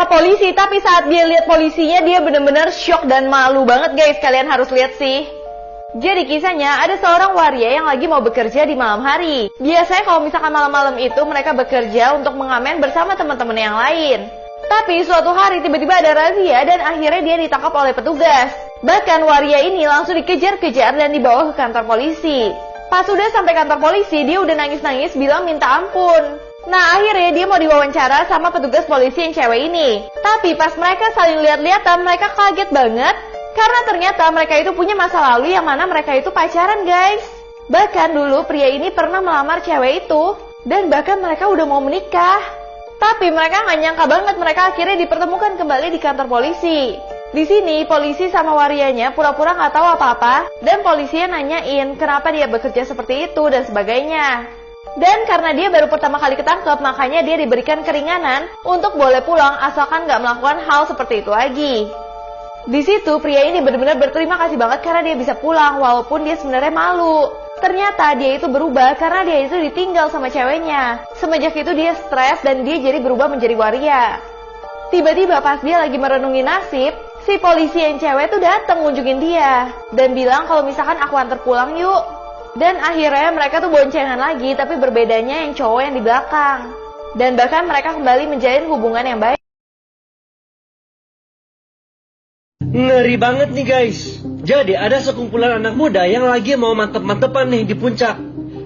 ditangkap polisi. Tapi saat dia lihat polisinya, dia benar-benar shock dan malu banget guys. Kalian harus lihat sih. Jadi kisahnya ada seorang waria yang lagi mau bekerja di malam hari. Biasanya kalau misalkan malam-malam itu mereka bekerja untuk mengamen bersama teman-teman yang lain. Tapi suatu hari tiba-tiba ada razia dan akhirnya dia ditangkap oleh petugas. Bahkan waria ini langsung dikejar-kejar dan dibawa ke kantor polisi. Pas udah sampai kantor polisi, dia udah nangis-nangis bilang minta ampun. Nah akhirnya dia mau diwawancara sama petugas polisi yang cewek ini. Tapi pas mereka saling lihat-lihatan, mereka kaget banget. Karena ternyata mereka itu punya masa lalu yang mana mereka itu pacaran guys. Bahkan dulu pria ini pernah melamar cewek itu. Dan bahkan mereka udah mau menikah. Tapi mereka nggak nyangka banget mereka akhirnya dipertemukan kembali di kantor polisi. Di sini polisi sama warianya pura-pura nggak tahu apa-apa. Dan polisinya nanyain kenapa dia bekerja seperti itu dan sebagainya. Dan karena dia baru pertama kali ketangkep, makanya dia diberikan keringanan untuk boleh pulang asalkan nggak melakukan hal seperti itu lagi. Di situ pria ini benar-benar berterima kasih banget karena dia bisa pulang walaupun dia sebenarnya malu. Ternyata dia itu berubah karena dia itu ditinggal sama ceweknya. Semenjak itu dia stres dan dia jadi berubah menjadi waria. Tiba-tiba pas dia lagi merenungi nasib, si polisi yang cewek tuh datang ngunjungin dia dan bilang kalau misalkan aku antar pulang yuk. Dan akhirnya mereka tuh boncengan lagi, tapi berbedanya yang cowok yang di belakang. Dan bahkan mereka kembali menjalin hubungan yang baik. Ngeri banget nih guys. Jadi ada sekumpulan anak muda yang lagi mau mantep-mantepan nih di puncak.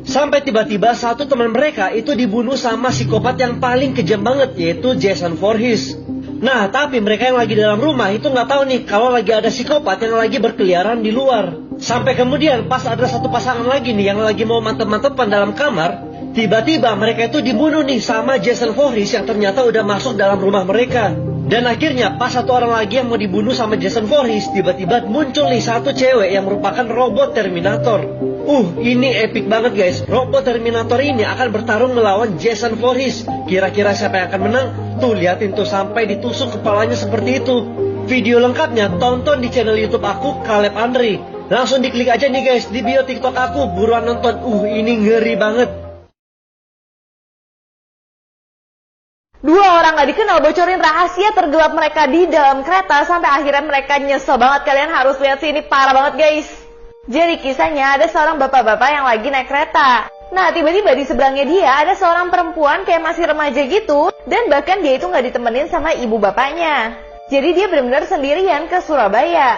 Sampai tiba-tiba satu teman mereka itu dibunuh sama psikopat yang paling kejam banget, yaitu Jason Voorhees. Nah tapi mereka yang lagi dalam rumah itu nggak tahu nih kalau lagi ada psikopat yang lagi berkeliaran di luar. Sampai kemudian pas ada satu pasangan lagi nih yang lagi mau mantep-mantepan dalam kamar, tiba-tiba mereka itu dibunuh nih sama Jason Voorhees yang ternyata udah masuk dalam rumah mereka. Dan akhirnya pas satu orang lagi yang mau dibunuh sama Jason Voorhees, tiba-tiba muncul nih satu cewek yang merupakan robot Terminator. Ini epic banget guys. Robot Terminator ini akan bertarung melawan Jason Voorhees. Kira-kira siapa yang akan menang? Tuh liatin tuh sampai ditusuk kepalanya seperti itu. Video lengkapnya tonton di channel YouTube aku, Caleb Andri. Langsung diklik aja nih guys di bio TikTok aku, buruan nonton. Ini ngeri banget. Dua orang gak dikenal bocorin rahasia tergelap mereka di dalam kereta sampai akhirnya mereka nyesel banget. Kalian harus lihat sih, ini parah banget guys. Jadi kisahnya ada seorang bapak-bapak yang lagi naik kereta. Nah tiba-tiba di sebelahnya dia ada seorang perempuan kayak masih remaja gitu. Dan bahkan dia itu gak ditemenin sama ibu bapaknya. Jadi dia benar-benar sendirian ke Surabaya.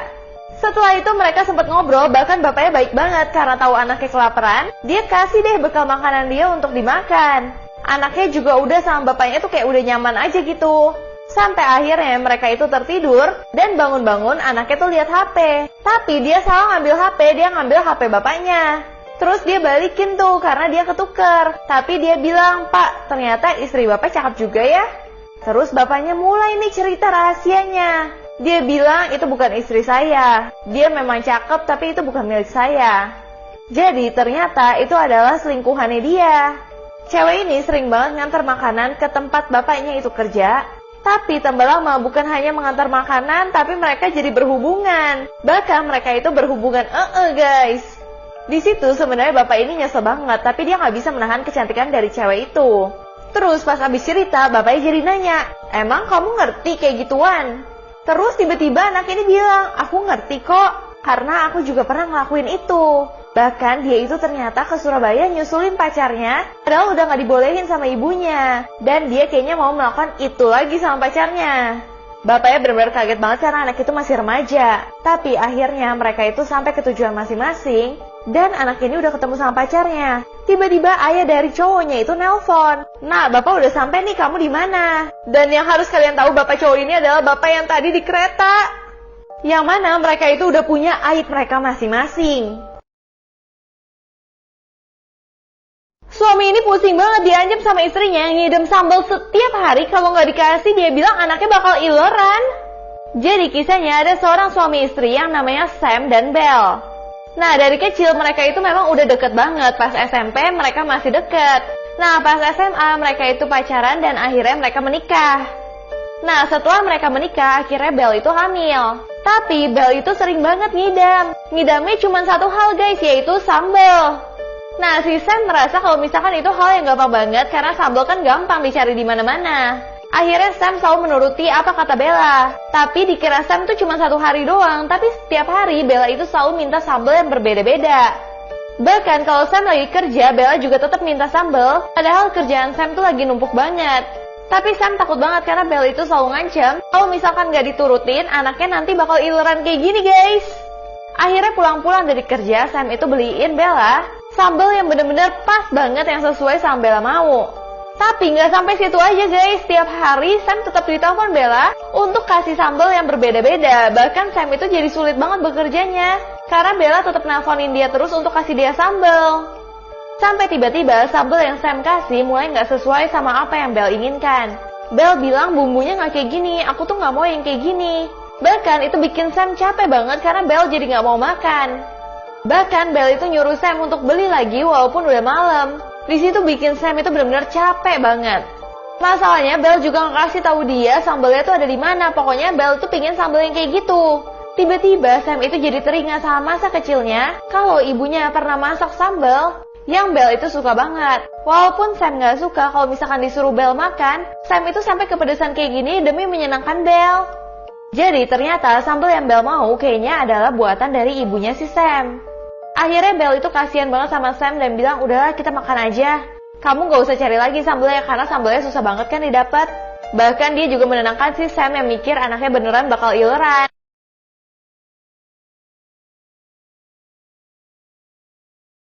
Setelah itu mereka sempat ngobrol, bahkan bapaknya baik banget karena tahu anaknya kelaparan. Dia kasih deh bekal makanan dia untuk dimakan. Anaknya juga udah sama bapaknya tuh kayak udah nyaman aja gitu. Sampai akhirnya mereka itu tertidur dan bangun-bangun anaknya tuh lihat HP. Tapi dia salah ngambil HP, dia ngambil HP bapaknya. Terus dia balikin tuh karena dia ketuker. Tapi dia bilang, "Pak, ternyata istri bapak cakep juga ya." Terus bapaknya mulai nih cerita rahasianya. Dia bilang itu bukan istri saya. Dia memang cakep tapi itu bukan milik saya. Jadi ternyata itu adalah selingkuhannya dia. Cewek ini sering banget ngantar makanan ke tempat bapaknya itu kerja. Tapi tambah lama bukan hanya mengantar makanan, tapi mereka jadi berhubungan. Bahkan mereka itu berhubungan guys. Di situ sebenarnya bapak ini nyesel banget, tapi dia nggak bisa menahan kecantikan dari cewek itu. Terus pas habis cerita, bapaknya jadi nanya, "Emang kamu ngerti kayak gituan?" Terus tiba-tiba anak ini bilang, "Aku ngerti kok, karena aku juga pernah ngelakuin itu." Bahkan dia itu ternyata ke Surabaya nyusulin pacarnya, padahal udah gak dibolehin sama ibunya. Dan dia kayaknya mau melakukan itu lagi sama pacarnya. Bapaknya benar-benar kaget banget karena anak itu masih remaja. Tapi akhirnya mereka itu sampai ke tujuan masing-masing. Dan anak ini udah ketemu sama pacarnya. Tiba-tiba ayah dari cowoknya itu nelpon. "Nah, bapak udah sampai nih, kamu di mana?" Dan yang harus kalian tahu, bapak cowok ini adalah bapak yang tadi di kereta. Yang mana mereka itu udah punya aib mereka masing-masing. Suami ini pusing banget, diancam sama istrinya ngidam sambal setiap hari. Kalau nggak dikasih, dia bilang anaknya bakal ileran. Jadi kisahnya ada seorang suami istri yang namanya Sam dan Belle. Nah dari kecil mereka itu memang udah deket banget. Pas SMP mereka masih deket. Nah pas SMA mereka itu pacaran dan akhirnya mereka menikah. Nah setelah mereka menikah, akhirnya Belle itu hamil. Tapi Belle itu sering banget ngidam. Ngidamnya cuma satu hal guys, yaitu sambal. Nah, si Sam merasa kalau misalkan itu hal yang gampang banget karena sambal kan gampang dicari di mana-mana. Akhirnya Sam selalu menuruti apa kata Bella. Tapi dikira Sam tuh cuma 1 hari doang, tapi setiap hari Bella itu selalu minta sambal yang berbeda-beda. Bahkan kalau Sam lagi kerja, Bella juga tetap minta sambal, padahal kerjaan Sam tuh lagi numpuk banget. Tapi Sam takut banget karena Bella itu selalu ngancam, kalau misalkan gak diturutin, anaknya nanti bakal ileran kayak gini guys. Akhirnya pulang-pulang dari kerja, Sam itu beliin Bella sambal yang bener-bener pas banget yang sesuai sama Bella mau. Tapi nggak sampai situ aja guys, setiap hari Sam tetap ditelepon Bella untuk kasih sambal yang berbeda-beda. Bahkan Sam itu jadi sulit banget bekerjanya, karena Bella tetap nelfonin dia terus untuk kasih dia sambal. Sampai tiba-tiba sambal yang Sam kasih mulai nggak sesuai sama apa yang Bella inginkan. Bella bilang bumbunya nggak kayak gini, aku tuh nggak mau yang kayak gini. Bahkan itu bikin Sam capek banget karena Bella jadi nggak mau makan. Bahkan Bella itu nyuruh Sam untuk beli lagi walaupun udah malam. Di situ bikin Sam itu benar-benar capek banget. Masalahnya Bella juga nggak kasih tahu dia sambalnya tuh ada di mana. Pokoknya Bella tuh pingin sambal yang kayak gitu. Tiba-tiba Sam itu jadi teringat sama masa kecilnya kalau ibunya pernah masak sambal yang Bella itu suka banget. Walaupun Sam nggak suka kalau misalkan disuruh Bella makan, Sam itu sampai kepedesan kayak gini demi menyenangkan Bella. Jadi ternyata sambal yang Bella mau kayaknya adalah buatan dari ibunya si Sam. Akhirnya Bella itu kasihan banget sama Sam dan bilang, udahlah kita makan aja. Kamu gak usah cari lagi sambalnya karena sambalnya susah banget kan didapat. Bahkan dia juga menenangkan si Sam yang mikir anaknya beneran bakal ileran.